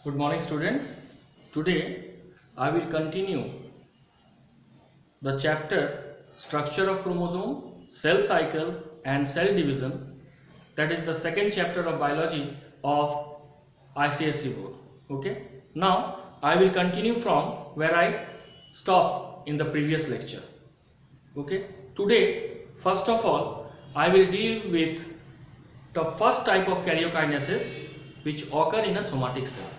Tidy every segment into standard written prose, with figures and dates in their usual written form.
Good morning, students. Today I will continue the chapter Structure of Chromosome, Cell Cycle and Cell Division. That is the second chapter of biology of ICSE board. Okay. Now I will continue from where I stopped in the previous lecture. Okay. Today, first of all, I will deal with the first type of karyokinesis which occur in a somatic cell.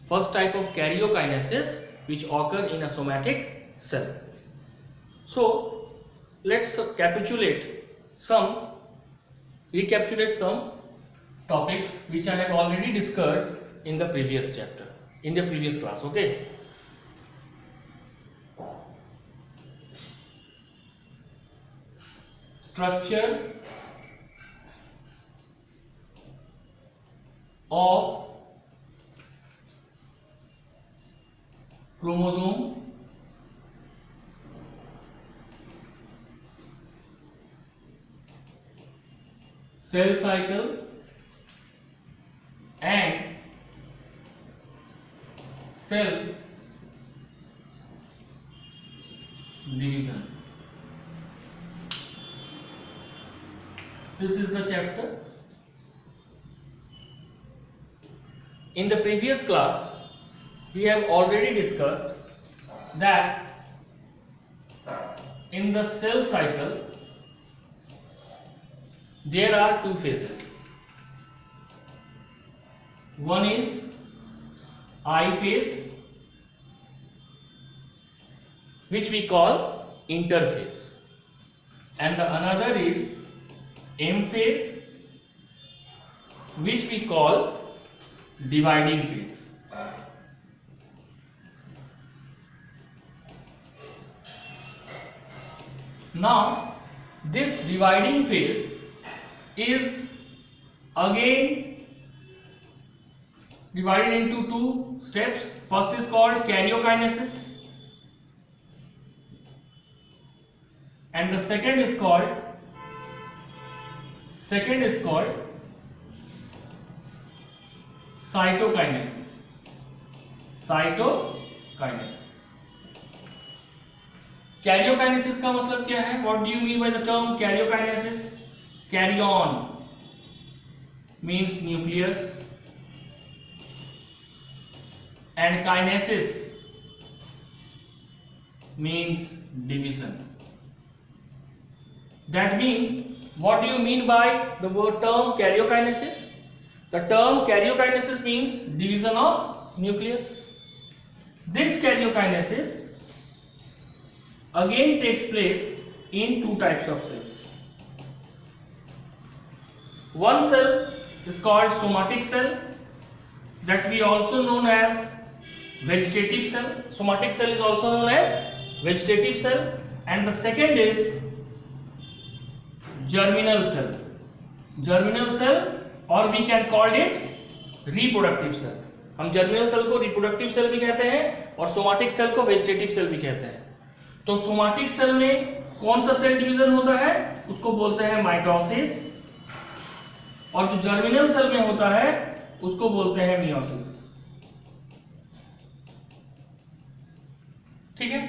First type of karyokinesis which occur in a somatic cell. So let's recapitulate some topics which I have already discussed in the previous chapter, in the previous class. Okay. Structure of chromosome, cell cycle and cell division. This is the chapter. In the previous class, we have already discussed that in the cell cycle there are two phases. One is I phase, which we call interphase, and the another is M phase, which we call dividing phase. Now this dividing phase is again divided into two steps. First is called karyokinesis and the second is called cytokinesis. Karyokinesis का मतलब क्या है? What do you mean by the term karyokinesis? Karyon means nucleus and kinesis means division. That means, what do you mean by the word term karyokinesis? The term karyokinesis means division of nucleus. This karyokinesis again takes place in two types of cells. One cell is called somatic cell, that we also known as vegetative cell. Somatic cell is also known as vegetative cell, and the second is germinal cell. Germinal cell, or we can call it reproductive cell. हम germinal cell को reproductive cell भी कहते हैं और somatic cell को vegetative cell भी कहते हैं. तो सोमाटिक सेल में कौन सा सेल डिवीजन होता है? उसको बोलते हैं माइटोसिस, और जो जर्मिनल सेल में होता है उसको बोलते हैं मियोसिस. ठीक है.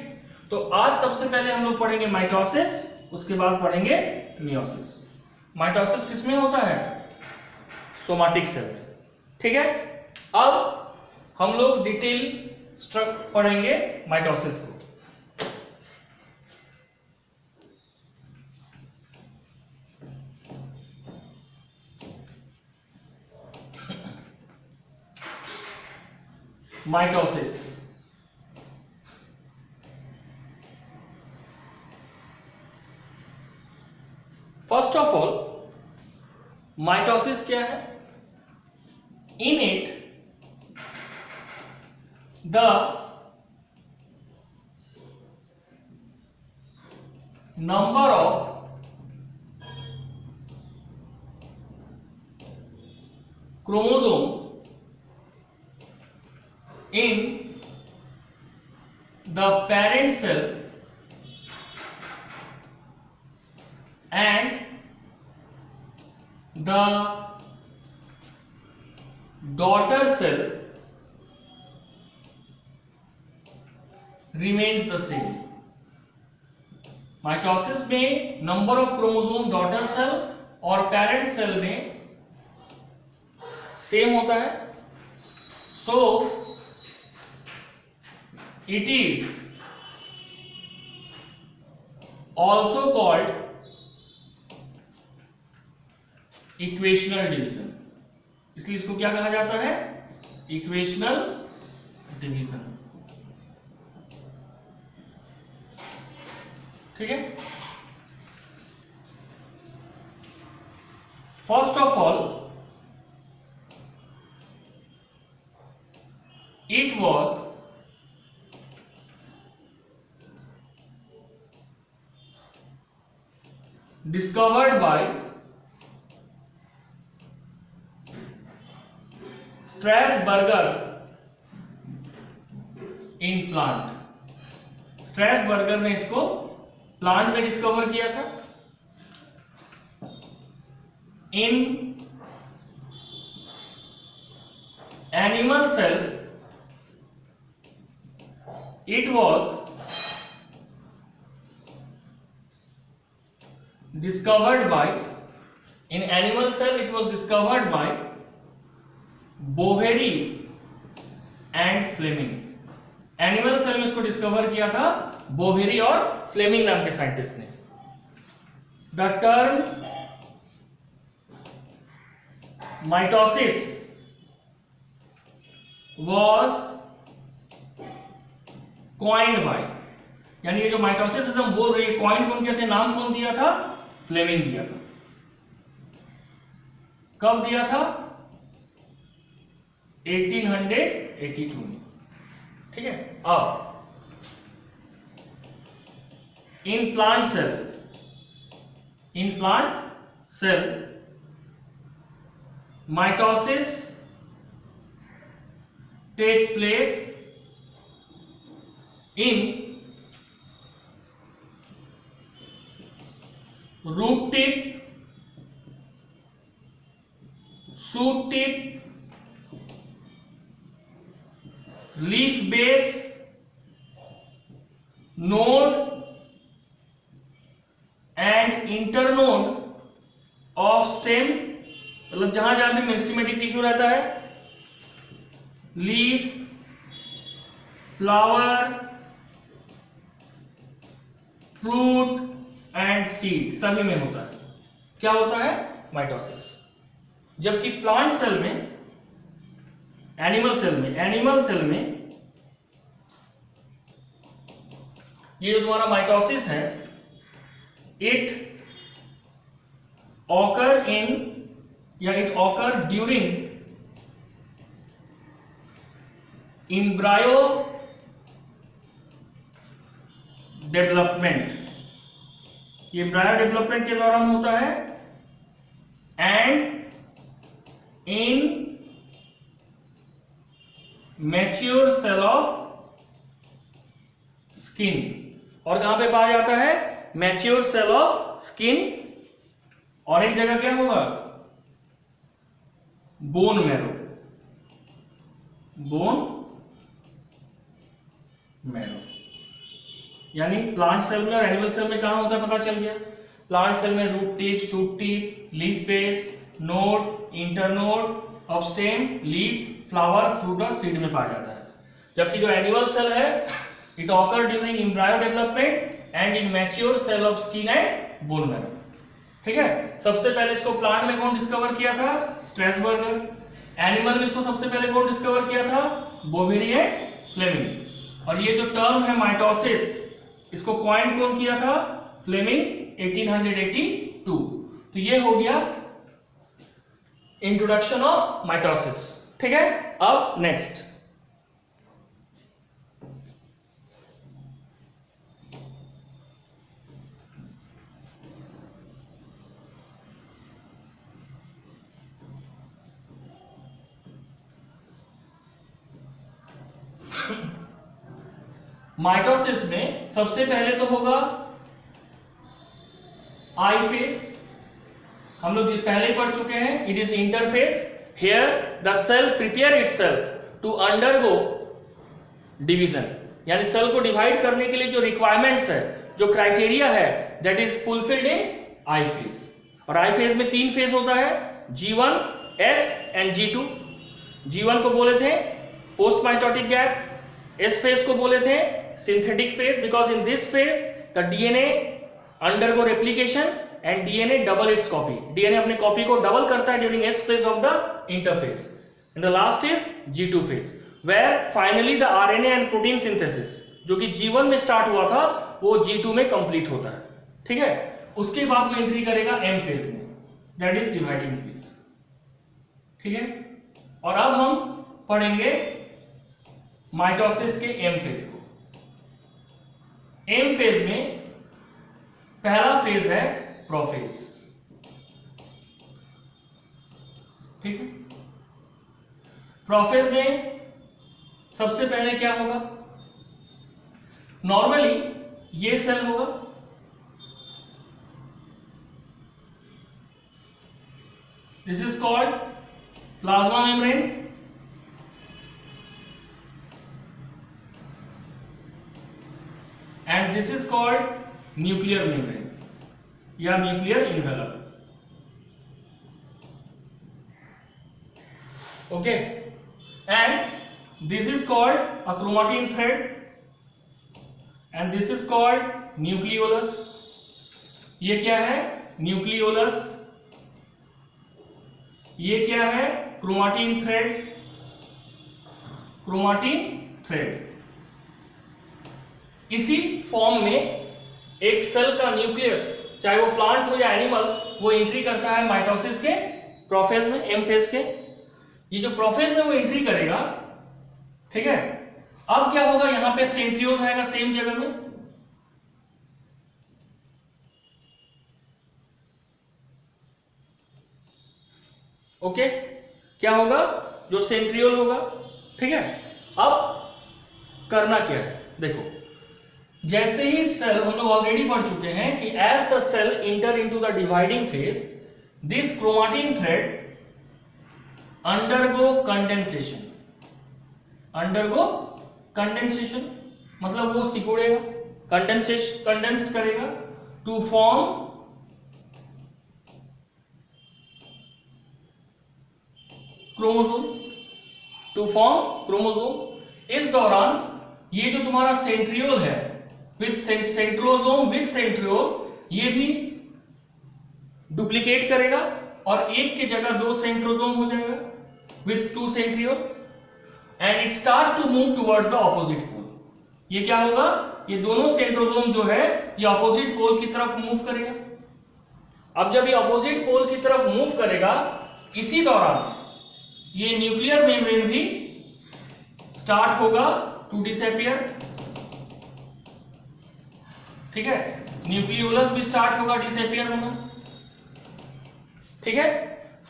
तो आज सबसे पहले हम लोग पढ़ेंगे माइटोसिस, उसके बाद पढ़ेंगे मियोसिस. माइटोसिस किसमें होता है? सोमाटिक सेल में. ठीक है. अब हम लोग डिटेल स्ट्रक्चर पढ़ेंगे माइटोसिस को. Mitosis. First of all, mitosis क्या है? In it the number of chromosome in the parent cell and the daughter cell remains the same. Mitosis में number of chromosome daughter cell और parent cell में same होता है, so it is also called equational division. इसलिए इसको क्या कहा जाता है? Equational division. ठीक है। First of all, it was discovered by Strasburger in plant। Strasburger ने इसको प्लांट में डिस्कवर किया था। In animal cell it was discovered by, in animal cell it was discovered by Boveri and Fleming। Animal cell में इसको discover किया था Boveri और फ्लेमिंग नाम के साइंटिस्ट ने। The term mitosis was coined bye, यानी ये जो माइटोसिस हम बोल रहे हैं, कॉइन कौन किया था, नाम कौन दिया था? फ्लेमिंग दिया था। कब दिया था? 1882 में। ठीक है। अब in plant cell mitosis takes place in root tip, shoot tip, leaf base, node and internode of stem, मतलब जहां जहां भी मेरिस्टेमेटिक टिश्यू रहता है, leaf, flower, fruit and seed सभी में होता है। क्या होता है? माइटोसिस। जबकि प्लांट सेल में, एनिमल सेल में ये जो तुम्हारा माइटोसिस है, इट ऑकर इन या it occur during embryo development. ये एम्ब्रायो डेवलपमेंट के दौरान होता है and in mature cell of skin. और कहां पे पाया जाता है? Mature cell of skin. और एक जगह क्या होगा? Bone marrow. यानी प्लांट सेल में और एनिमल सेल में कहां होता है पता चल गया। प्लांट सेल में root tip, shoot tip, leaf base, node, internode of stem, leaf, flower, fruit और सीड में पाया जाता है। जबकि जो एनिमल सेल है, it occur during embryo development and in mature cell of skin and bone marrow. ठीक है। सबसे पहले इसको प्लांट में कौन डिस्कवर किया था? स्ट्रैसबर्गर। एनिमल में इसको सबसे पहले कौन डिस्कवर किया था? Boveri and Fleming. और ये जो टर्म है माइटोसिस, इसको कॉइन्ड कौन किया था? फ्लेमिंग 1882। तो ये हो गया इंट्रोडक्शन ऑफ माइटोसिस। ठीक है। अब नेक्स्ट, माइटोसिस में सबसे पहले तो होगा आई फेस। हम लोग जो पहले पढ़ चुके हैं, it is interphase. Here the cell prepare itself to undergo division. यानी सेल को डिवाइड करने के लिए जो रिक्वायरमेंट्स है, जो क्राइटेरिया है, that is fulfilled in I phase. और आई फेज में 3 फेज होता है, G1, S and G2। G1 को बोले थे post mitotic gap, S phase को बोले थे synthetic phase, because in this phase the DNA undergo replication and DNA double it's copy. DNA अपने कॉपी को डबल करता है during S phase of the interphase. And the last is G2 phase, where finally the RNA and protein synthesis जो कि G1 में start हुआ था वो G2 में कंप्लीट होता है, ठीक है। उसके बाद वो एंट्री करेगा M फेज में, दैट इज डिवाइडिंग फेज, ठीक है। और अब हम पढ़ेंगे माइटोसिस के M फेज को। M फेज में पहला फेज है प्रोफेज, ठीक है। प्रोफेज में सबसे पहले क्या होगा, नॉर्मली ये सेल होगा, this is called plasma membrane, and this is called nuclear membrane या nuclear envelope, okay. And this is called a chromatin thread and this is called nucleolus. ये क्या है, न्यूक्लियोलस। ये क्या है, क्रोमाटिन थ्रेड, क्रोमाटिन थ्रेड। इसी form में एक सेल का न्यूक्लियस, चाहे वो प्लांट हो या एनिमल, वो एंट्री करता है माइटोसिस के प्रोफेज में, एम फेज के। ये जो प्रोफेज में वो एंट्री करेगा, ठीक है। अब क्या होगा, यहां पे सेंट्रियोल रहेगा सेम जगह में, ओके। क्या होगा, जो सेंट्रियोल होगा, ठीक है। अब करना क्या है, देखो, जैसे ही सेल, हम लोग ऑलरेडी पढ़ चुके हैं कि as the cell enter into the dividing phase, this chromatin thread undergo condensation, undergo condensation मतलब वो सिकुड़ेगा, कंडेंस्ड करेगा to form chromosome, to form chromosome. इस दौरान ये जो तुम्हारा सेंट्रियोल है विद सेंट्रोसोम विद सेंट्रियोल, ये भी डुप्लीकेट करेगा और एक की जगह 2 सेंट्रोसोम हो जाएगा with 2 centriole, and it start to move towards the opposite pole. ये क्या होगा, ये दोनों सेंट्रोसोम जो है ये ऑपोजिट पोल की तरफ मूव करेगा। अब जब ये ऑपोजिट पोल की तरफ मूव करेगा, इसी दौरान ये न्यूक्लियर मेम्ब्रेन भी स्टार्ट होगा टू डिसअपियर, ठीक है। न्यूक्लियोलस भी स्टार्ट होगा डिसअपियर होना, ठीक है।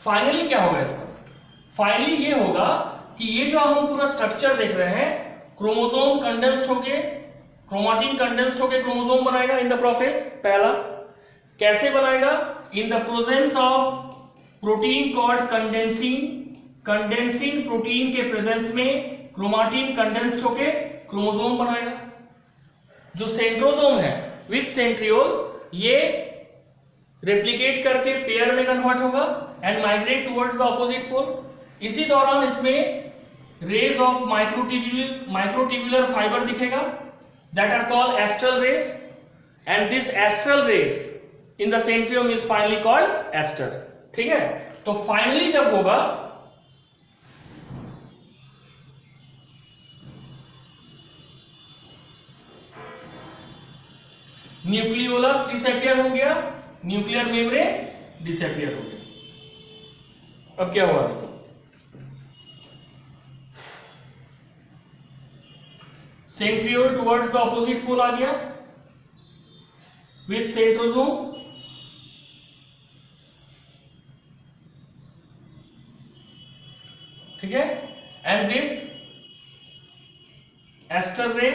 फाइनली क्या होगा इसका, फाइनली ये होगा कि ये जो हम पूरा स्ट्रक्चर देख रहे हैं, क्रोमोसोम कंडेंस्ड होके, क्रोमाटिन कंडेंस्ड होके क्रोमोसोम बनाएगा इन द प्रोफेज। पहला कैसे बनाएगा, in the presence of protein called condensin, condensin protein के प्रेजेंस में क्रोमाटिन कंडेंस्ड होके क्रोमोसोम बनाएगा। जो सेंट्रोसोम है विद सेंट्रियोल, ये रेप्लिकेट करके पेयर में कन्वर्ट होगा and migrate towards the opposite pole. इसी दौरान इसमें रेज ऑफ माइक्रोट्यूबुलर फाइबर दिखेगा, that are called astral rays, and this astral raise in the centriole is finally called aster, ठीक है। तो फाइनली जब होगा, न्यूक्लियोलस डिसअपियर हो गया, न्यूक्लियर मेम्ब्रेन डिसअपियर हो गया। अब क्या हुआ, देखो, centriole towards the opposite pole आ गया विथ सेंट्रोसोम, ठीक है, and this aster ray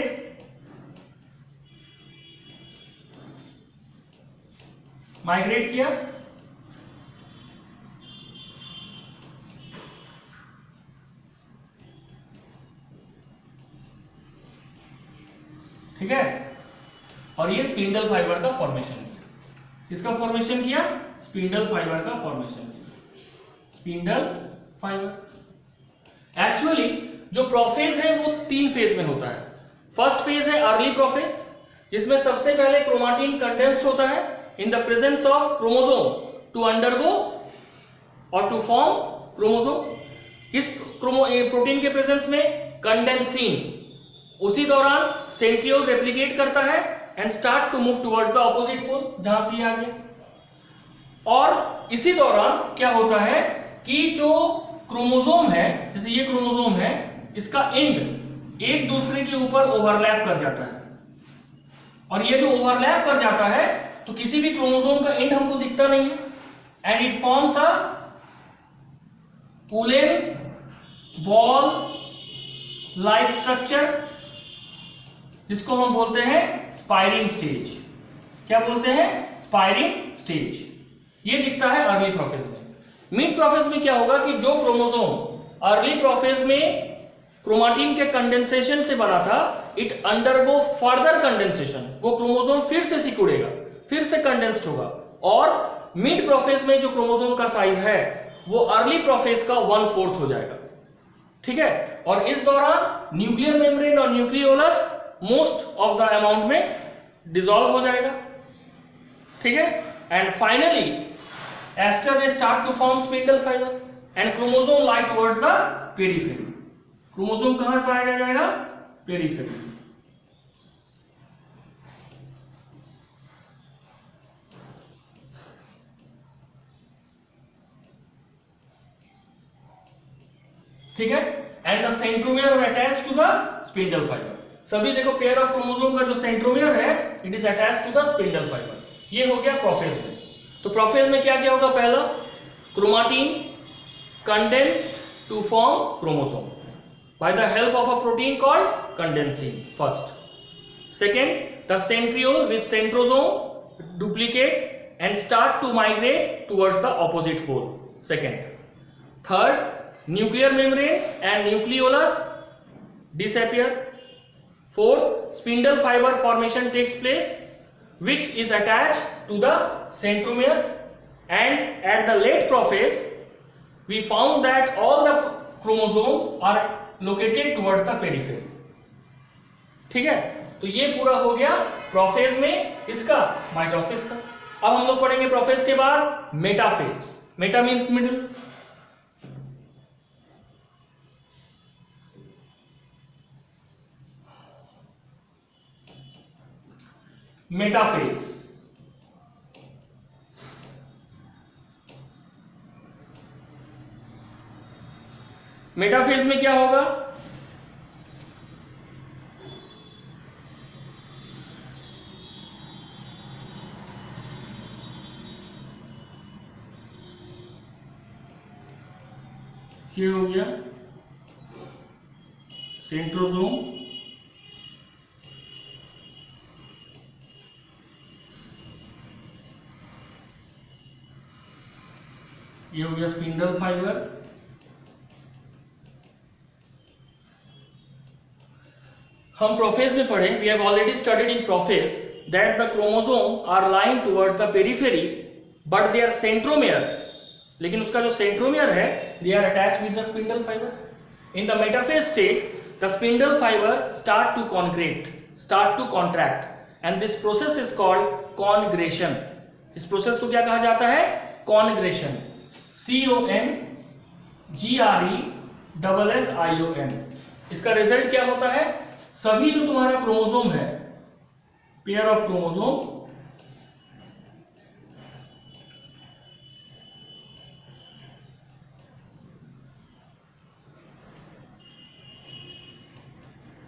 migrate किया, ठीक है। और ये स्पिंडल फाइबर का फॉर्मेशन किया। किसका फॉर्मेशन किया? स्पिंडल फाइबर का फॉर्मेशन किया। Spindle fibre. एक्चुअली जो प्रोफेज है वो 3 फेज में होता है। फर्स्ट फेज है अर्ली प्रोफेज, जिसमें सबसे पहले क्रोमाटिन कंडेंस्ड होता है in the presence of chromosome to undergo और टू फॉर्म क्रोमोसोम। इस प्रोटीन के प्रेजेंस में कंडेंसिंग, उसी दौरान सेंट्रियोल रेप्लिकेट करता है and start to move towards the opposite pole, जहां से ये आ गया। और इसी दौरान क्या होता है कि जो क्रोमोसोम है, जैसे ये क्रोमोसोम है, इसका एंड एक दूसरे के ऊपर ओवरलैप कर जाता है। और ये जो ओवरलैप कर जाता है तो किसी भी क्रोमोसोम का एंड हमको दिखता नहीं है, and it forms a pollen ball like structure, जिसको हम बोलते हैं स्पाइरिंग स्टेज। क्या बोलते हैं? Spireme stage. ये दिखता है अर्ली प्रोफेज में। मिड प्रोफेज में क्या होगा कि जो क्रोमोसोम अर्ली प्रोफेज में क्रोमाटिन के कंडेंसेशन से बना था, इट अंडरगो फर्दर कंडेंसेशन, वो क्रोमोसोम फिर से सिकुड़ेगा, फिर से कंडेंस्ड होगा। और मिड प्रोफेज में जो क्रोमोसोम का साइज है वो अर्ली प्रोफेज का 1/4 हो जाएगा, ठीक है। और इस दौरान न्यूक्लियर मेम्ब्रेन और nucleolus most of the amount में डिसॉल्व हो जाएगा, ठीक है। And finally aster they start to form spindle fibre and chromosome lie towards the periphery. Chromosome कहां पाया जाएगा? पेरिफेरी। ठीक है। And the centromere are attached to the spindle fibre. सभी देखो पेयर ऑफ क्रोमोसोम का जो सेंट्रोमियर है it is attached to the spindle fibre. ये हो गया प्रोफेज में। तो प्रोफेज में क्या क्या होगा? पहला, chromatin condensed to form chromosome by the help of a protein called condensin first. Second, the centriole with centrosome duplicate and start to migrate towards the opposite pole. Second. Third, nuclear membrane and nucleolus disappear. Fourth, spindle fiber formation takes place which is attached to the centromere, and at the late prophase we found that all the chromosome are located towards the periphery, ठीक है। तो ये पूरा हो गया prophase में इसका, mitosis का। अब हम लोग पढ़ेंगे प्रोफेज के बाद metaphase. Meta means middle. Metaphase metaphase में क्या होगा? ये हो गया सेंट्रोसोम, ये हो गया स्पिंडल फाइबर, हम प्रोफेज में पढ़े, we have already studied in prophase that the chromosome are line towards the periphery but they are centromere, लेकिन उसका जो सेंट्रोमियर है they are attached with the spindle fiber. In the metaphase stage the spindle fiber start to contract and this process is called congression. इस process को क्या कहा जाता है? कॉन्ग्रेशन। CONGRESSION। इसका रिजल्ट क्या होता है? सभी जो तुम्हारा क्रोमोसोम है, pair of chromosome,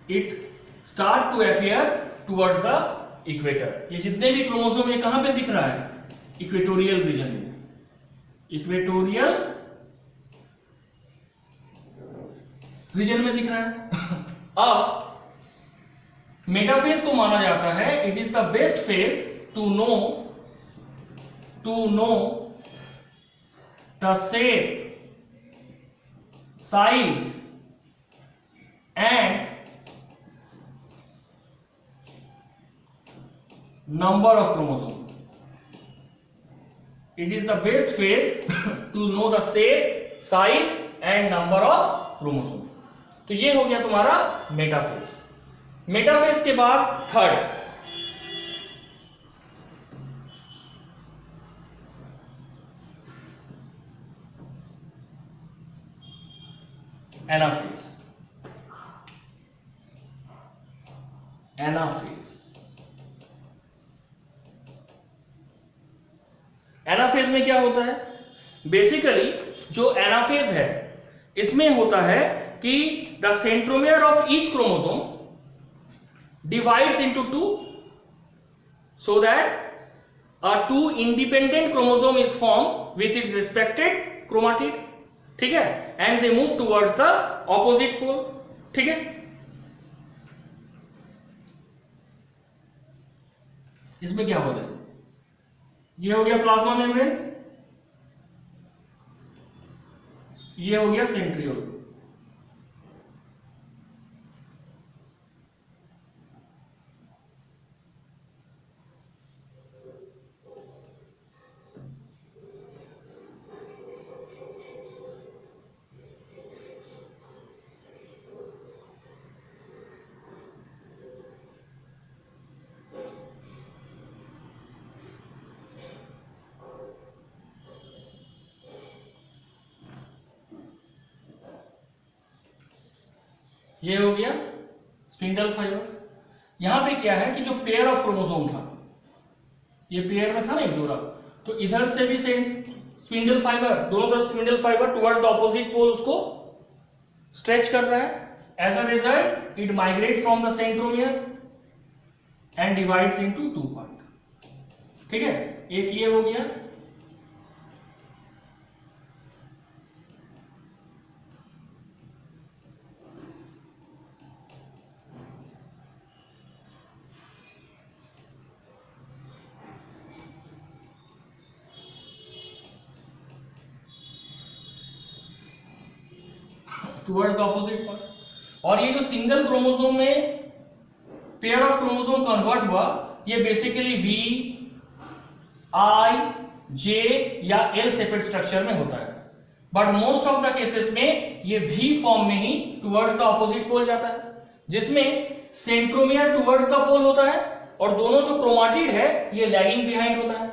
it start to appear towards the equator. ये जितने भी क्रोमोसोम ये कहां पे दिख रहा है? इक्वेटोरियल रीजन में। इक्वेटोरियल रीजन में दिख रहा है। अब मेटाफेज को माना जाता है it is the best phase to know the shape, size and number of chromosome. It is the best phase to know the shape, size and number of chromosome. तो ये हो गया तुम्हारा मेटाफेज. मेटाफेज के बाद थर्ड एनाफेज. एनाफेज एनाफेज में क्या होता है? बेसिकली जो एनाफेज है इसमें होता है कि the centromere of each chromosome divides into two so that a two independent chromosome is form with its respected chromatid. ठीक है, and they move towards the opposite pole. ठीक है, इसमें क्या होता है? ये हो गया प्लाज्मा मेम्ब्रेन, ये हो गया सेंट्रियोल. ये हो गया स्पिंडल फाइबर. यहां पे क्या है कि जो पेयर ऑफ क्रोमोसोम था, ये पेयर में था ना एक जोड़ा, तो इधर से भी स्पिंडल फाइबर, दोनों तरफ spindle fibre towards the opposite pole उसको स्ट्रेच कर रहा है. As a result it migrate from the centromere and divides into two part. ठीक है, एक ये हो गया. Towards the opposite part. और ये जो सिंगल क्रोमोसोम में पेयर ऑफ क्रोमोसोम कन्वर्ट हुआ, ये बेसिकली वी, आई, जे या एल सेपरेट स्ट्रक्चर में होता है. But most of the cases में ये वी फॉर्म में ही टुवर्ड्स द ऑपोजिट पोल जाता है, जिसमें सेंट्रोमियर टुवर्ड्स द पोल होता है और दोनों जो क्रोमाटिड है ये लैगिंग बिहाइंड होता है.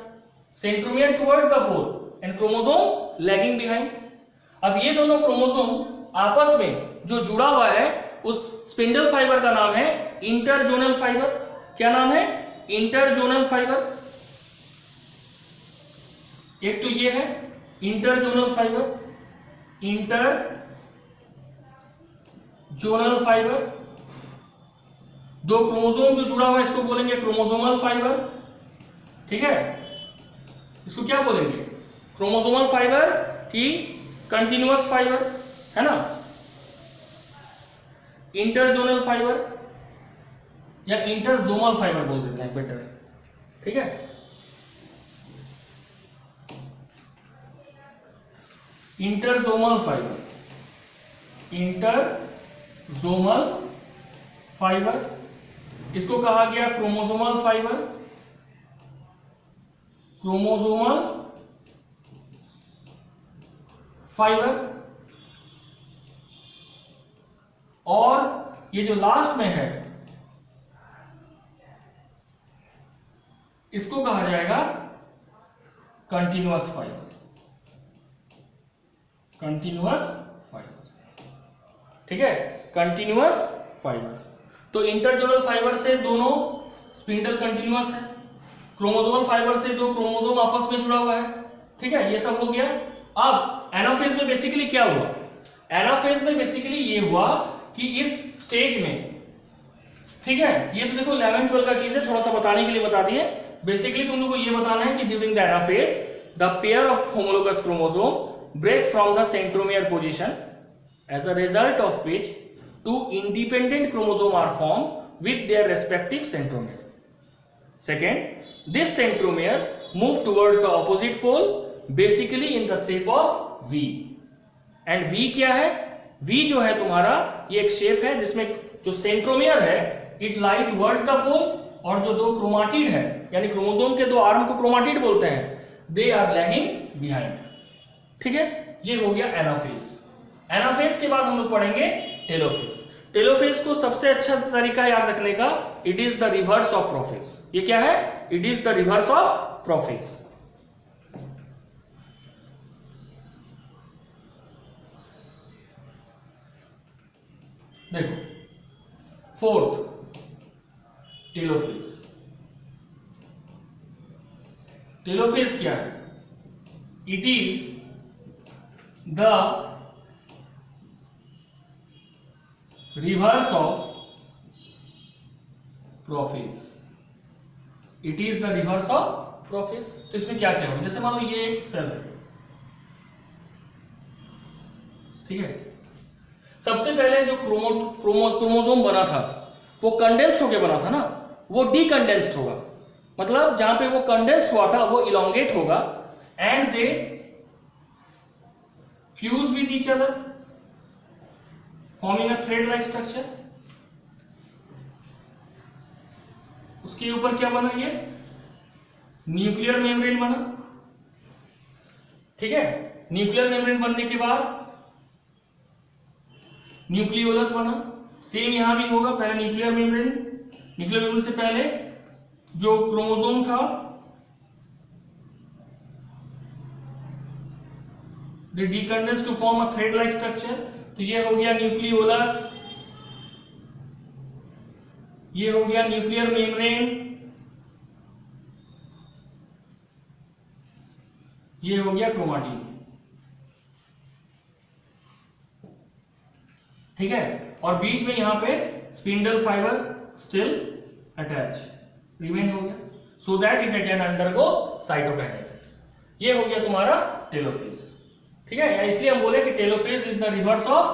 Centromere towards the pole and chromosome lagging behind. अब ये दोनों क्रोमोसोम आपस में जो जुड़ा हुआ है उस स्पिंडल फाइबर का नाम है इंटरजोनल फाइबर. क्या नाम है? Interzonal fibre. एक तो ये है इंटरजोनल फाइबर, इंटरजोनल फाइबर. दो क्रोमोसोम जो जुड़ा हुआ है इसको बोलेंगे क्रोमोसोमल फाइबर. ठीक है, इसको क्या बोलेंगे? क्रोमोसोमल फाइबर की कंटिन्यूअस फाइबर, है ना. इंटरजोनल फाइबर या इंटरजोमल फाइबर बोल देते हैं बेटर. ठीक है, इंटरजोमल फाइबर, इंटरजोमल फाइबर. इसको कहा गया क्रोमोसोमल फाइबर, क्रोमोसोमल फाइबर. और ये जो लास्ट में है इसको कहा जाएगा कंटिन्यूअस फाइबर, कंटिन्यूअस फाइबर. ठीक है, कंटिन्यूअस फाइबर. तो इंटरजोनल फाइबर से दोनों स्पिंडल कंटिन्यूअस है, क्रोमोसोमल फाइबर से दो क्रोमोसोम आपस में जुड़ा हुआ है. ठीक है, ये सब हो गया. अब एनाफेज में बेसिकली क्या हुआ? एनाफेज में बेसिकली ये हुआ कि इस स्टेज में, ठीक है, ये तो देखो 11-12 का चीज है, थोड़ा सा बताने के लिए बता दिए. बेसिकली तुम लोग को ये बताना है कि during the anaphase the pair of homologous chromosome break from the centromere position as a result of which two independent chromosome are form with their respective centromere. Second, this centromere move towards the opposite pole basically in the shape of V. And V क्या है? We जो है तुम्हारा ये एक shape है जिसमें जो सेंट्रोमियर है इट लाई टुवर्ड्स द पोल और जो दो क्रोमाटिड है यानी क्रोमोसोम के 2 आर्म को क्रोमाटिड बोलते हैं, दे आर लैगिंग बिहाइंड। ठीक है, ये हो गया एनाफेज। एनाफेज के बाद हम लोग पढ़ेंगे टेलोफेज। टेलोफेज को सबसे अच्छा तरीका याद रखने का, it is the reverse of prophase. ये क्या है? It is the reverse of prophase. देखो, फोर्थ टेलोफेज। टेलोफेज क्या है? It is the reverse of prophase. It is the reverse of prophase. तो इसमें क्या क्या होगा? जैसे मान लो ये एक सेल है, ठीक है। सबसे पहले जो क्रोमोसोम बना था वो कंडेंस्ड होके बना था ना, वो डीकंडेंस्ड होगा। मतलब जहां पे वो कंडेंस्ड हुआ था वो इलोंगेट होगा and they fuse with each other forming a thread like structure. उसके ऊपर क्या बना? ये न्यूक्लियर मेम्ब्रेन बना। ठीक है, न्यूक्लियर मेम्ब्रेन बनने के बाद न्यूक्लियोलस बना। सेम यहां भी होगा, पहले न्यूक्लियर मेम्ब्रेन, न्यूक्लियर मेम्ब्रेन से पहले जो क्रोमोसोम था they decondense to form a thread like structure. तो ये हो गया न्यूक्लियोलस, ये हो गया न्यूक्लियर मेम्ब्रेन, ये हो गया क्रोमाटिन। ठीक है, और बीच में यहां पे spindle fibre still attach remain हो गया, so that it can undergo cytokinesis. ये हो गया तुम्हारा टेलोफेज। ठीक है, इसलिए हम बोले कि telophase is the reverse of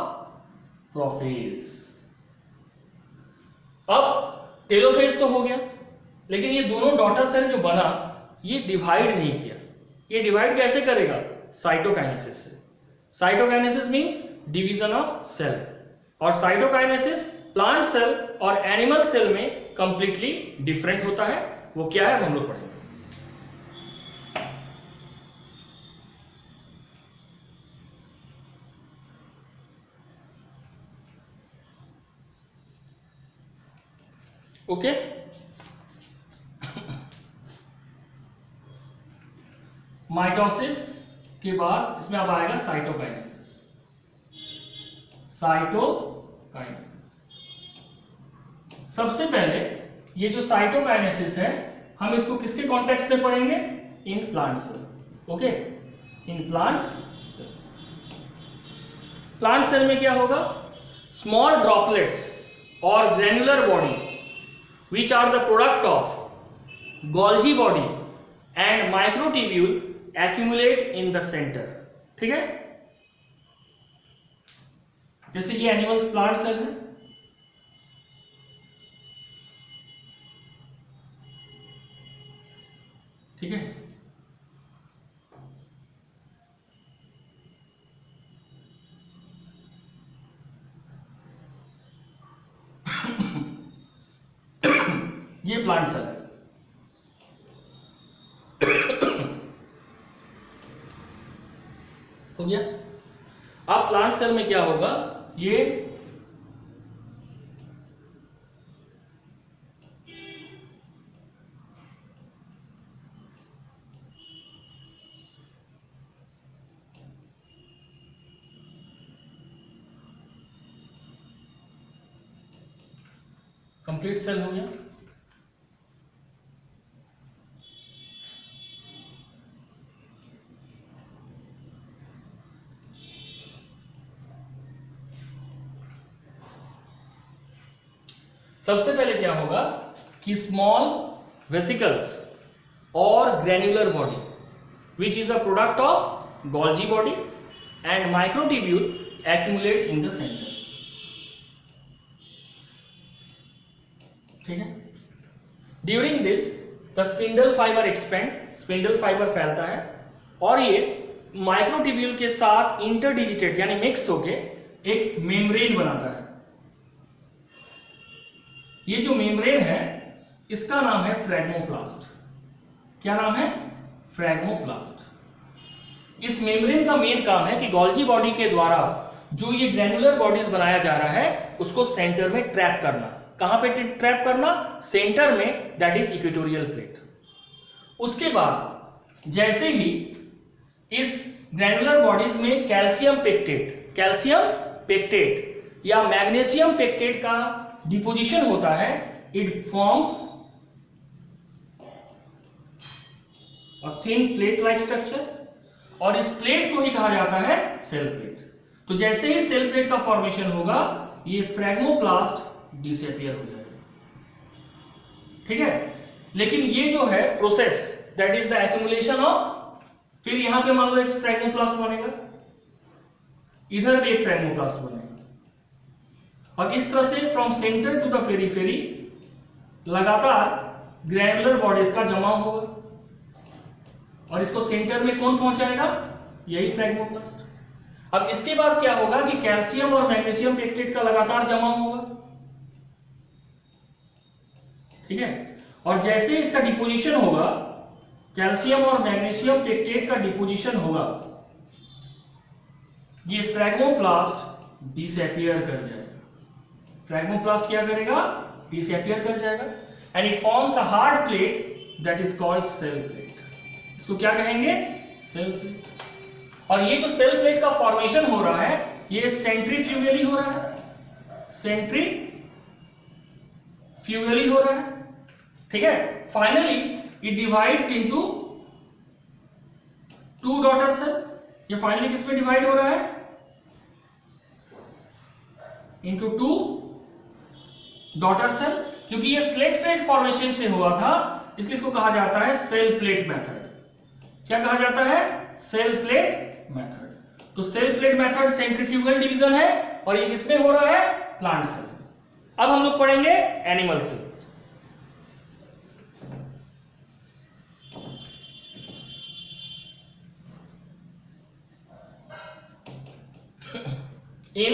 prophase. अब टेलोफेज तो हो गया, लेकिन ये दोनों डॉटर सेल जो बना ये डिवाइड नहीं किया। ये डिवाइड कैसे करेगा? साइटोकाइनेसिस से। Cytokinesis means division of cell, और साइटोकाइनेसिस प्लांट सेल और एनिमल सेल में कंप्लीटली डिफरेंट होता है। वो क्या है हम लोग पढ़ेंगे। ओके, माइटोसिस के बाद इसमें अब आएगा साइटोकाइनेसिस। साइटोकाइनेसिस सबसे पहले, ये जो साइटोकाइनेसिस है हम इसको किसके कॉन्टेक्स्ट में पढ़ेंगे? In plant cell. Okay, in plant cell. Plant cell में क्या होगा? स्मॉल ड्रॉपलेट्स और granular body which are the product of Golgi body and microtubule accumulate in the center। ठीक है, जैसे ये एनिमल्स प्लांट सेल है, ठीक है, ये प्लांट सेल है। हो गया। अब प्लांट सेल में क्या होगा? ये कंप्लीट सेल हो गया। सबसे पहले क्या होगा कि स्मॉल वेसिकल्स और granular body which is a product of Golgi body and microtubule accumulate in the centre. ठीक है, during this the spindle fibre expand, spindle fibre फैलता है और ये माइक्रोट्यूब्यूल के साथ इंटरडिजिटेट यानी मिक्स होके एक मेम्ब्रेन बनाता है। ये जो मेम्ब्रेन है इसका नाम है फ्रेगमोप्लास्ट। क्या नाम है? फ्रैग्मोप्लास्ट। इस मेम्ब्रेन का मेन काम है कि गोल्जी बॉडी के द्वारा जो ये ग्रैनुलर बॉडीज बनाया जा रहा है उसको सेंटर में ट्रैप करना। कहां पे ट्रैप करना? सेंटर में, दैट इज इक्वेटोरियल प्लेट। उसके बाद जैसे ही इस ग्रैनुलर बॉडीज में कैल्शियम पेक्टेट या मैग्नीशियम पेक्टेट का डिपोजिशन होता है, it forms a thin plate like structure, और इस प्लेट को ही कहा जाता है सेल प्लेट। तो जैसे ही सेल प्लेट का फॉर्मेशन होगा ये फ्रैग्मोप्लास्ट डिसअपीयर हो जाएगा। ठीक है, लेकिन ये जो है process, that is the accumulation of, फिर यहां पे मान लो एक फ्रैग्मोप्लास्ट बनेगा, इधर भी एक फ्रैग्मोप्लास्ट बनेगा, और इस तरह से from centre to the periphery लगातार ग्रैनुलर बॉडीज का जमाव होगा, और इसको सेंटर में कौन पहुंचाएगा? यही फ्रैग्मोप्लास्ट। अब इसके बाद क्या होगा कि कैल्शियम और मैग्नीशियम पेक्टेट का लगातार जमाव होगा। ठीक है, और जैसे ही इसका डिपोजिशन होगा, कैल्शियम और मैग्नीशियम पेक्टेट का डिपोजिशन होगा, ये फ्रैग्मोप्लास्ट डिसअपीयर कर जाएगा। फ्रैग्मोप्लास्ट क्या करेगा? डिसअपीयर कर जाएगा, and it forms a hard plate that is called cell plate. इसको क्या कहेंगे? Cell plate. और ये जो सेल प्लेट का फॉर्मेशन हो रहा है ये सेंट्रीफ्यूगली हो रहा है, सेंट्रीफ्यूगली हो रहा है। ठीक है, finally it divides into two daughter cell. ये फाइनली किस में डिवाइड हो रहा है? Into two daughter cell. क्योंकि ये स्लेट प्लेट फॉर्मेशन से हुआ था इसलिए इसको कहा जाता है सेल प्लेट मेथड। क्या कहा जाता है? Cell plate method. तो cell plate method centrifugal division है, और ये किसमें हो रहा है? Plant cell. अब हम लोग पढ़ेंगे animal cell. In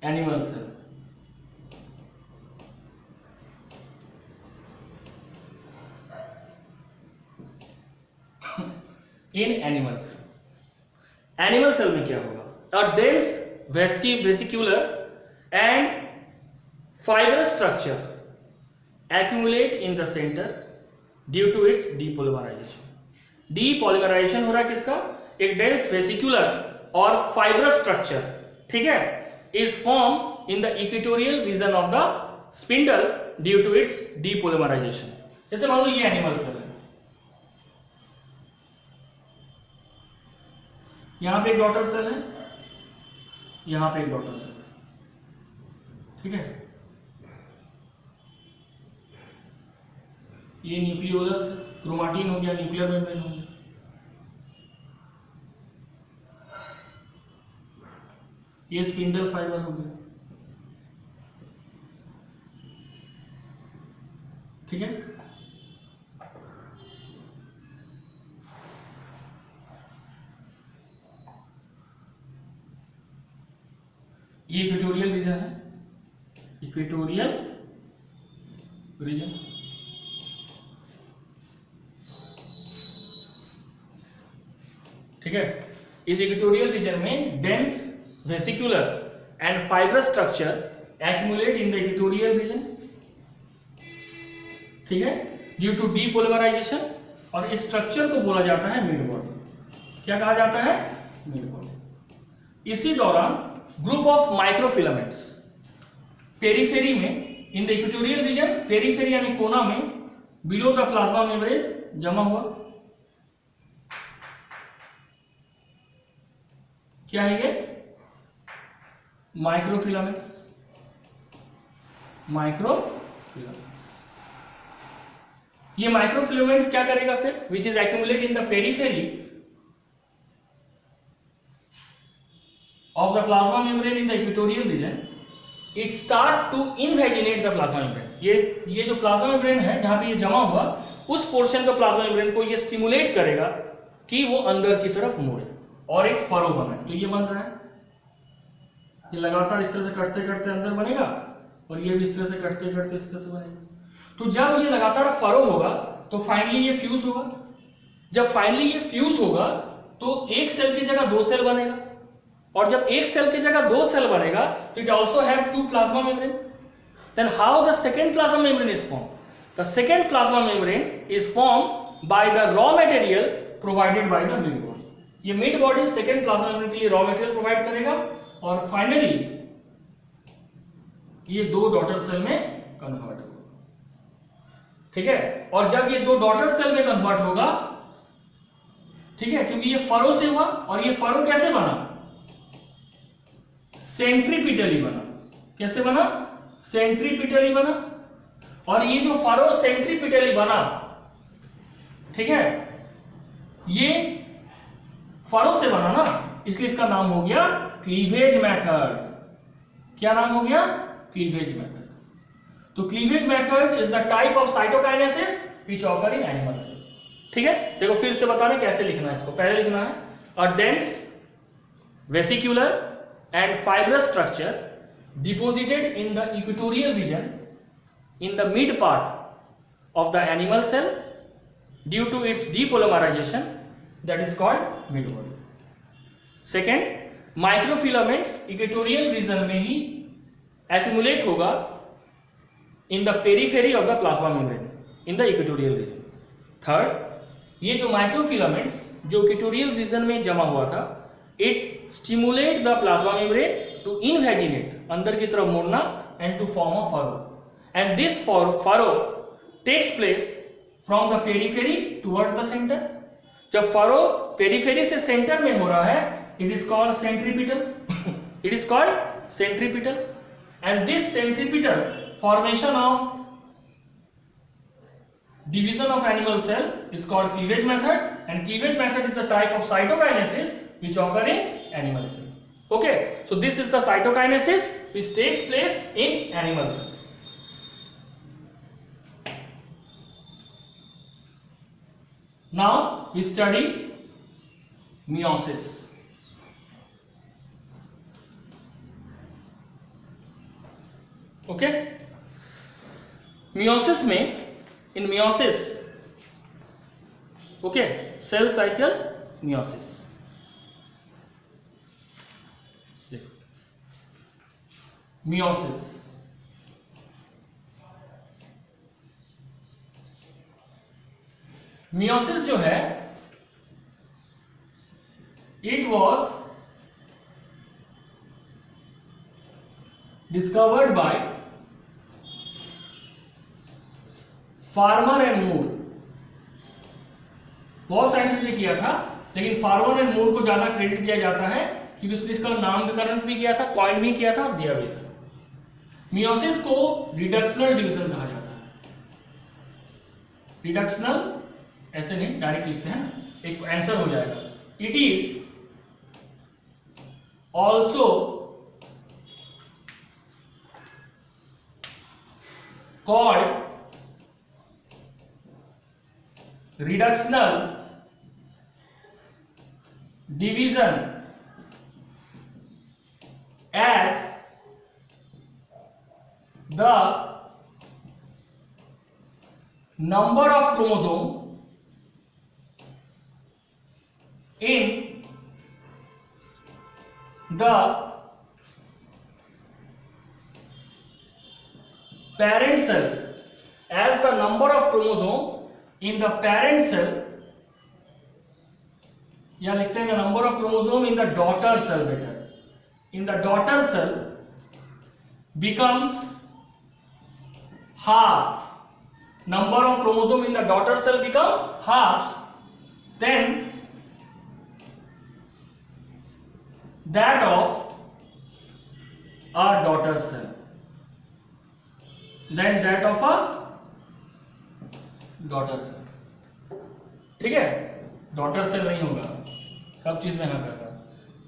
animal cell, in animal cell, animal cell में क्या होगा? A dense vesicular and fibrous structure accumulate in the center due to its depolymerization। Depolymerization हो रहा है किसका? एक डेंस वेसिकुलर और फाइब्रस स्ट्रक्चर, ठीक है, is form in the equatorial region of the spindle due to its depolymerisation. जैसे मान लो ये एनिमल सेल है, यहां पे एक डॉटर सेल है, यहां पे एक डॉटर सेल है, ठीक है, ये न्यूक्लियोलस क्रोमाटिन हो गया, न्यूक्लियर मेम्ब्रेन हो गया, ये स्पिंडल फाइबर हो गया, ठीक है। ये इक्वेटोरियल रीजन है, इक्वेटोरियल रीजन, ठीक है। इस इक्वेटोरियल रीजन में dense vesicular and fibrous structure accumulate in the equatorial region, ठीक है, ड्यू टू डीपोलिमराइजेशन, और इस स्ट्रक्चर को बोला जाता है मिड बॉडी। क्या कहा जाता है? Mid body. इसी दौरान ग्रुप ऑफ माइक्रोफिलामेंट्स पेरिफेरी में, in the equatorial region, periphery यानी कोना में, बिलो द प्लाज्मा मेम्ब्रेन जमा हुआ, क्या है ये? Microfilaments, microfilaments. ये माइक्रोफिलामेंट्स क्या करेगा फिर? Which is accumulate in the periphery of the plasma membrane in the equatorial region, it start to invaginate the plasma membrane। ये जो प्लाज्मा मेम्ब्रेन है जहां पे ये जमा हुआ, उस पोर्शन का प्लाज्मा मेम्ब्रेन को ये स्टिमुलेट करेगा कि वो अंदर की तरफ मुड़े और एक फरो बने। तो ये बन रहा है, ये लगातार इस तरह से कटते कटते अंदर बनेगा, और ये भी इस तरह से कटते कटते इस तरह से बनेगा। तो जब ये लगातार फरो होगा तो फाइनली ये फ्यूज होगा। जब फाइनली ये फ्यूज होगा तो एक सेल की जगह 2 सेल बनेगा, और जब एक सेल की जगह 2 सेल बनेगा तो it also have 2 plasma membrane. Then how the second plasma membrane is form? The second plasma membrane is form by the raw material provided by the mid body. ये mid body second plasma membrane के लिए raw material provide करेगा, और finally ये 2 daughter cell में convert होगा। ठीक है, और जब ये 2 डॉटर सेल में कन्वर्ट होगा, ठीक है, क्योंकि ये फरो से हुआ, और ये फरो कैसे बना? सेंट्रीपिटली बना। कैसे बना? सेंट्रीपिटली बना। और ये जो फरो सेंट्रीपिटली बना, ठीक है, ये फरो से बना ना, इसलिए इसका नाम हो गया क्लीवेज मेथड। क्या नाम हो गया? Cleavage method. तो cleavage method is the type of cytokinesis which occur in animal cell. ठीक है, देखो फिर से बता रहे कैसे लिखना है इसको। पहले लिखना है अ dense vesicular and fibrous structure deposited in the equatorial region in the mid part of the animal cell due to its depolymerization, that is called mid body. Second, microfilaments equatorial region में ही accumulate होगा in the periphery of the plasma membrane in the equatorial region. Third, ये जो microfilaments जो equatorial region में जमा हुआ था, it stimulate the plasma membrane to invaginate, अंदर की तरफ मुड़ना, and to form a furrow, and this furrow takes place from the periphery towards the center. जब furrow periphery से center में हो रहा है, it is called centripetal. It is called centripetal, and this centripetal formation of division of animal cell is called cleavage method, and cleavage method is a type of cytokinesis which occur in animal cell. Okay, so this is the cytokinesis which takes place in animal cell. Now we study meiosis. Okay, meiosis में, in meiosis, okay, cell cycle meiosis. meiosis, meiosis जो है, it was discovered by Farmer and Moore. बहुत scientist ने किया था, लेकिन farmer and मूर को ज्यादा क्रेडिट दिया जाता है क्योंकि उसने इसका नामकरण भी किया था, कॉइन भी किया था और दिया भी था। मियोसिस को रिडक्शनल डिवीजन कहा जाता है। रिडक्शनल ऐसे नहीं, डायरेक्ट लिखते हैं, एक आंसर हो जाएगा। It is also called reductional division as the number of chromosome in the parent cell, as the number of chromosome in the parent cell, या लिखते हैं number of chromosome in the daughter cell, better, in the daughter cell becomes half, number of chromosome in the daughter cell become half, then that of a daughter cell, then that of a daughter cell. ठीक है, daughter cell नहीं होगा, सब चीज में हाँ करता है।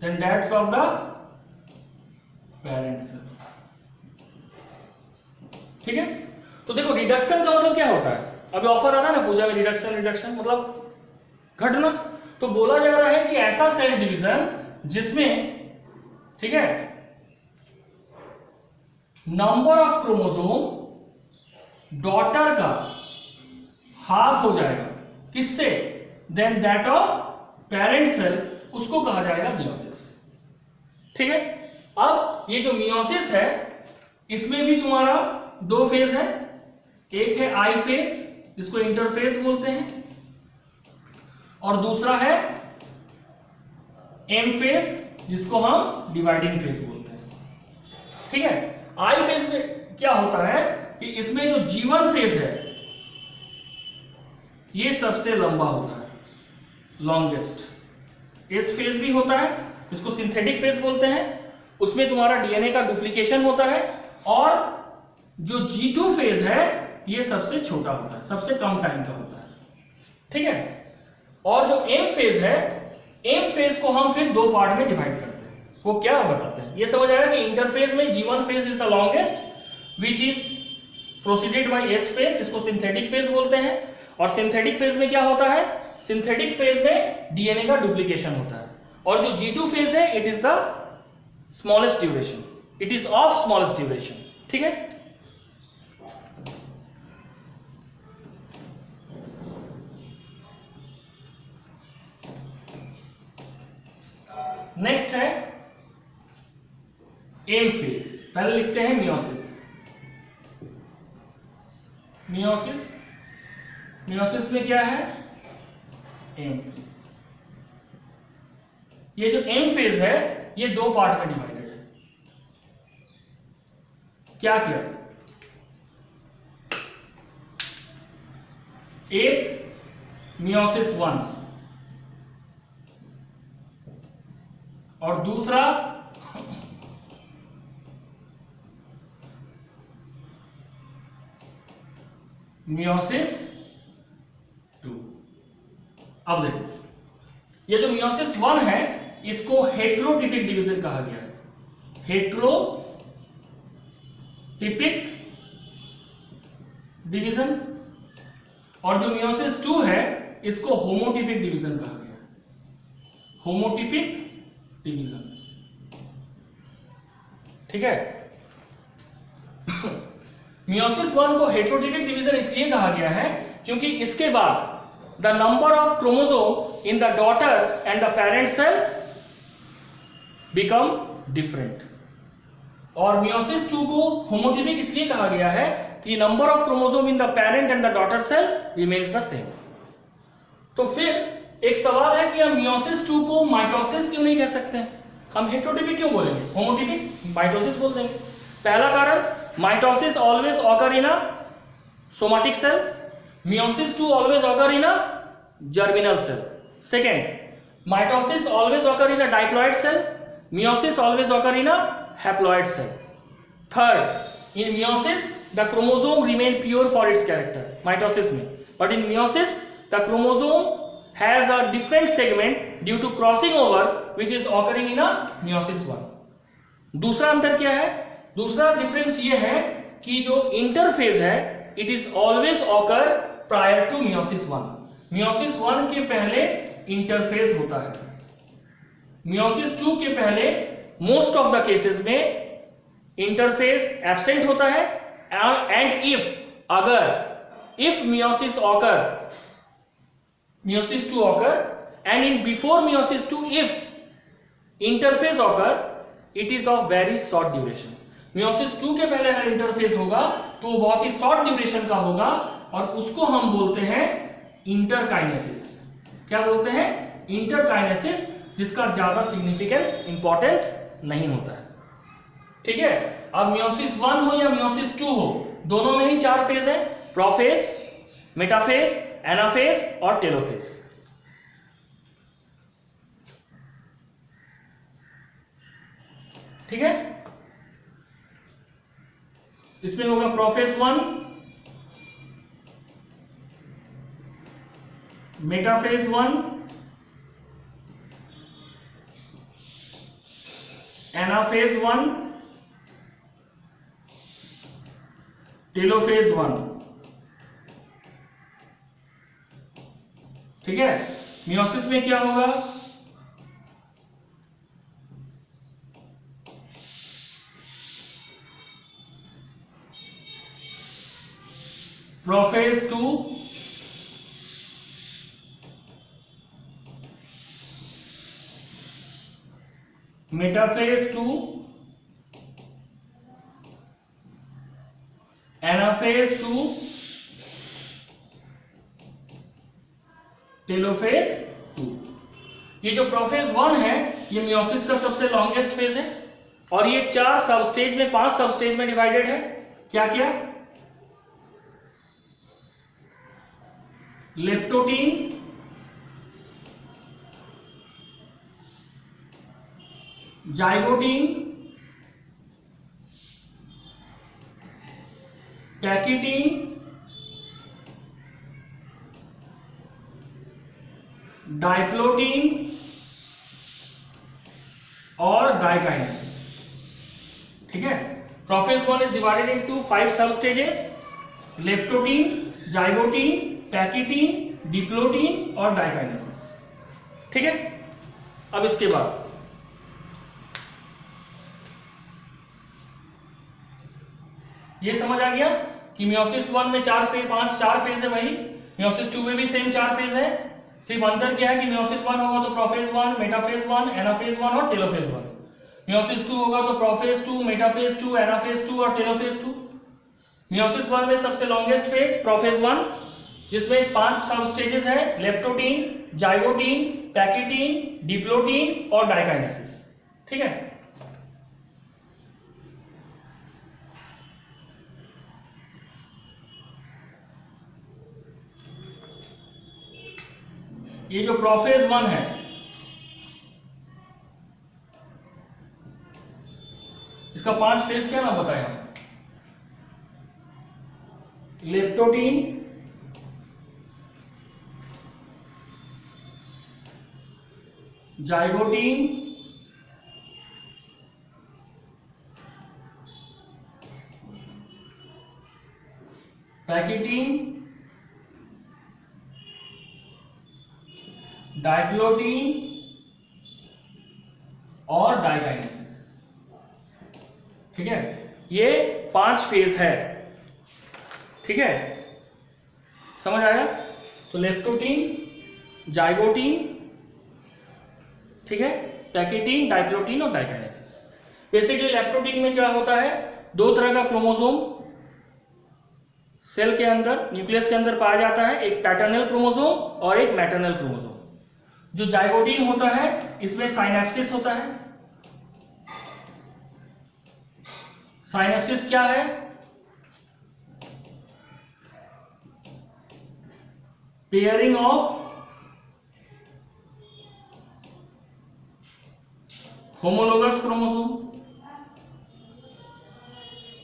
Then that's of the parent cell. ठीक है, तो देखो रिडक्शन का मतलब क्या होता है? अभी ऑफर आता है ना पूजा में, रिडक्शन, रिडक्शन मतलब घटना। तो बोला जा रहा है कि ऐसा सेल डिवीजन जिसमें, ठीक है, नंबर ऑफ क्रोमोसोम डॉटर का हाफ हो जाएगा, किससे? Then that of parent cell, उसको कहा जाएगा मियोसिस। ठीक है। अब ये जो मियोसिस है इसमें भी तुम्हारा दो फेज है, एक है आई फेज जिसको इंटरफेज बोलते हैं, और दूसरा है एम फेज जिसको हम डिवाइडिंग फेज बोलते हैं। ठीक है। आई फेज में क्या होता है कि इसमें जो G1 फेज है ये सबसे लंबा होता है, लॉन्गेस्ट। एस फेज भी होता है, इसको सिंथेटिक फेज बोलते हैं, उसमें तुम्हारा डीएनए का डुप्लीकेशन होता है, और जो G2 फेज है ये सबसे छोटा होता है, सबसे कम टाइम का होता है। ठीक है। और जो एम फेज है, एम फेज को हम फिर दो पार्ट में डिवाइड करते हैं, वो क्या बताते हैं, ये समझ आएगा कि इंटरफेज में G1 phase is the longest which is proceeded by S phase जिसको सिंथेटिक फेज बोलते हैं, और सिंथेटिक फेज में क्या होता है, सिंथेटिक फेज में डीएनए का डुप्लीकेशन होता है, और जो G2 फेज है it is the smallest duration, it is of smallest duration. ठीक है। नेक्स्ट है एम फेज, पहले लिखते हैं मियोसिस। मियोसिस, मियोसिस में क्या है, एम फेज। ये जो एम फेज है ये दो पार्ट में डिवाइडेड है। क्या किया, एक मियोसिस 1 और दूसरा मियोसिस 2। अब देखो, ये जो मियोसिस 1 है इसको हेट्रोटिपिक डिवीजन कहा गया है, हेट्रोटिपिक डिवीजन, और जो मियोसिस 2 है इसको होमोटिपिक डिवीजन कहा गया है, होमोटिपिक डिवीजन। ठीक है। मियोसिस 1 को हेट्रोटिपिक डिवीजन इसलिए कहा गया है क्योंकि इसके बाद the number of chromosome in the daughter and the parent cell become different, और मियोसिस 2 को होमोटिपिक इसलिए कहा गया है कि number of chromosome in the parent and the daughter cell remains the same. तो फिर एक सवाल है कि हम मियोसिस 2 को माइटोसिस क्यों नहीं कह सकते, हम हेट्रोटिपिक क्यों बोलेंगे, होमोटिपिक माइटोसिस बोल देंगे। पहला कारण, mitosis always occur in a somatic cell, meiosis 2 always occur in a germinal cell. Second, mitosis always occur in a diploid cell, meiosis always occur in a haploid cell. Third, in meiosis the chromosome remain pure for its character, mitosis में, but in meiosis the chromosome has a different segment due to crossing over which is occurring in a meiosis 1. दूसरा अंतर क्या है, दूसरा difference ये है कि जो इंटरफेज है it is always occur prior to meiosis 1। Meiosis 1 के पहले इंटरफेज होता है, मियोसिस 2 के पहले मोस्ट ऑफ द केसेस में इंटरफेज एब्सेंट होता है, एंड इफ अगर if meiosis occur, meiosis 2 occur, and in before meiosis 2 if interphase occur it is of very short duration. Meiosis 2 के पहले अगर इंटरफेज होगा तो वो बहुत ही शॉर्ट ड्यूरेशन का होगा, और उसको हम बोलते हैं इंटरकाइनेसिस। क्या बोलते हैं, इंटरकाइनेसिस, जिसका ज्यादा सिग्निफिकेंस इंपॉर्टेंस नहीं होता है। ठीक है। अब मियोसिस 1 हो या मियोसिस 2 हो, दोनों में ही 4 फेज है, प्रोफेज, मेटाफेज, एनाफेज और टेलोफेज। ठीक है। इसमें होगा प्रोफेज 1, मेटाफेज 1, एनाफेज 1, टेलोफेज 1। ठीक है। मियोसिस में क्या होगा, प्रोफेज 2, मेटाफेज 2, एनाफेज 2, टेलोफेज 2। ये जो प्रोफेज 1 है ये मियोसिस का सबसे लॉन्गेस्ट फेज है और ये 4 सब स्टेज में 5 सब स्टेज में डिवाइडेड है। क्या क्या? लेप्टोटीन, जाइगोटीन, पैकिटीन, डाइप्लोटीन और डाइकाइनेसिस। ठीक है, प्रोफेज 1 इज डिवाइडेड इनटू 5 सब स्टेजेस, लेप्टोटीन, जाइगोटीन, पैकिटीन, डिप्लोटीन और डाइकाइनेसिस। ठीक है, अब इसके बाद ये समझ आ गया कि मियोसिस 1 में 4 फेज है, वही मियोसिस 2 में भी सेम 4 फेज है। सिर्फ अंतर क्या है कि मियोसिस 1 होगा तो प्रोफेज 1, मेटाफेज 1, एनाफेज 1 और टेलोफेज 1। मियोसिस 2 होगा तो प्रोफेज 2, मेटाफेज 2, एनाफेज 2 और टेलोफेज 2। मियोसिस 1 में सबसे लॉन्गेस्ट फेज प्रोफेज 1 जिसमें 5 सब स्टेजेस है, लेप्टोटीन, जाइगोटीन, पैकिटीन, डिप्लोटीन और डाइकाइनेसिस। ठीक है, ये जो प्रोफेज 1 है इसका 5 फेज क्या नाम बताया? लेप्टोटीन, जाइगोटीन, पैकिटीन, डाइप्लोटीन और डाइकाइनेसिस। ठीक है, ये 5 फेज है। ठीक है, समझ आया? तो लेप्टोटीन, जाइगोटीन, ठीक है, पैकिटीन, डाइप्लोटीन और डाइकाइनेसिस। बेसिकली लेप्टोटीन में क्या होता है, 2 तरह का क्रोमोसोम सेल के अंदर, न्यूक्लियस के अंदर पाया जाता है, एक पैटर्नल क्रोमोसोम और एक मैटरनल क्रोमोसोम। जो जाइगोटीन होता है इसमें साइनेप्सिस होता है। साइनेप्सिस क्या है? Pairing of homologous chromosome.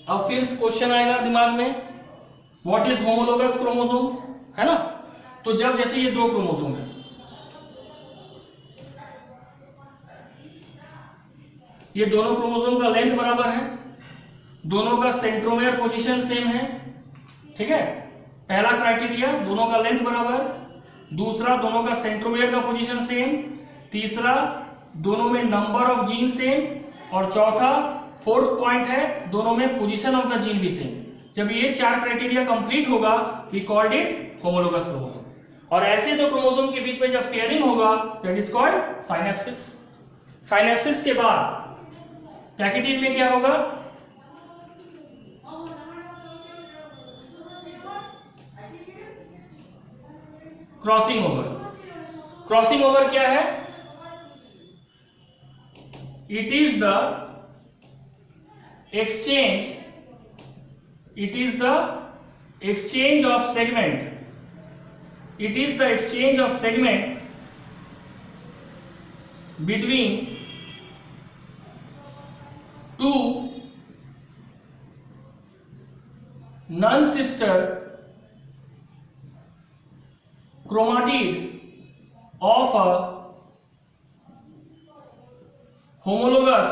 अब फिर क्वेश्चन आएगा दिमाग में, व्हाट इज होमोलोगस क्रोमोसोम, है ना? तो जब जैसे ये 2 क्रोमोसोम है, ये दोनों क्रोमोसोम का लेंथ बराबर है, दोनों का सेंट्रोमेयर पोजीशन सेम है। ठीक है, पहला क्राइटेरिया दोनों का लेंथ बराबर, दूसरा दोनों का सेंट्रोमेयर का पोजीशन सेम, तीसरा दोनों में नंबर ऑफ जीन सेम और चौथा 4th पॉइंट है दोनों में पोजीशन ऑफ द जीन भी सेम। जब ये 4 क्राइटेरिया कंप्लीट होगा we called it homologous chromosome. और ऐसे 2 क्रोमोसोम के बीच में जब पेयरिंग होगा that is called synapsis. Synapsis के बाद पैकिटीन में क्या होगा? Crossing over. क्रॉसिंग ओवर क्या है? It is the exchange of segment। It is the exchange of segment between 2 non-sister chromatid of a homologous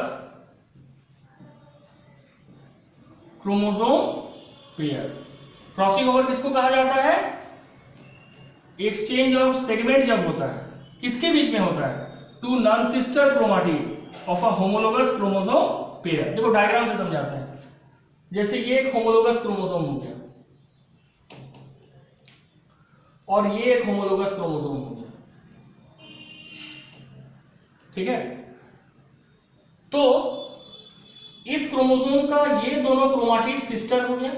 chromosome pair. Crossing over किसको कहा जाता है? एक्सचेंज ऑफ सेगमेंट जब होता है, किसके बीच में होता है? 2 non sister chromatid of a homologous chromosome pair. देखो डायग्राम से समझाते हैं। जैसे ये एक होमोलोगस क्रोमोसोम हो गया, और ये एक होमोलोगस क्रोमोसोम हो गया। ठीक है, तो इस क्रोमोसोम का ये दोनों क्रोमाटिड सिस्टर हो गया,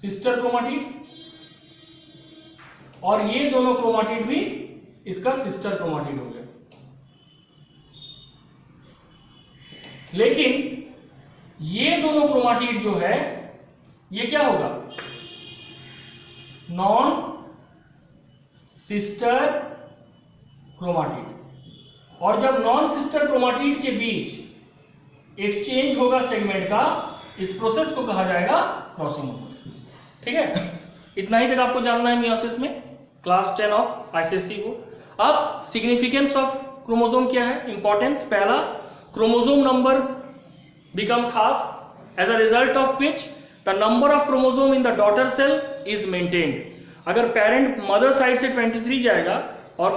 सिस्टर क्रोमाटिड, और ये दोनों क्रोमाटिड भी इसका सिस्टर क्रोमाटिड हो गया। लेकिन ये दोनों क्रोमाटिड जो है ये क्या होगा, नॉन सिस्टर क्रोमाटिड। और जब नॉन सिस्टर क्रोमाटिड के बीच एक्सचेंज होगा सेगमेंट का, इस प्रोसेस को कहा जाएगा क्रॉसिंग ओवर। ठीक है, इतना ही तक आपको जानना है मियोसिस में, क्लास 10 ऑफ आईसीएसई को। अब सिग्निफिकेंस ऑफ क्रोमोसोम क्या है, इंपॉर्टेंस, पहला, chromosome number becomes half as a result of which the number of chromosome in the daughter cell is maintained। अगर पेरेंट मदर साइड से 23 जाएगा और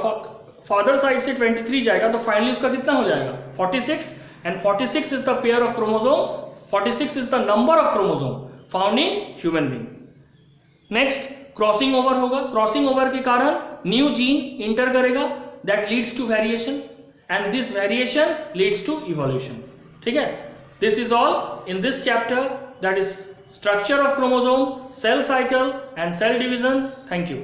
फादर साइड से 23 जाएगा तो फाइनली उसका कितना हो जाएगा, 46, and 46 is the pair of chromosome, 46 is the number of chromosome found in human being. Next crossing over होगा, क्रॉसिंग ओवर के कारण न्यू जीन इंटर करेगा, that leads to variation, and this variation leads to evolution. ठीक है, this is all in this chapter, that is structure of chromosome, cell cycle and cell division. Thank you.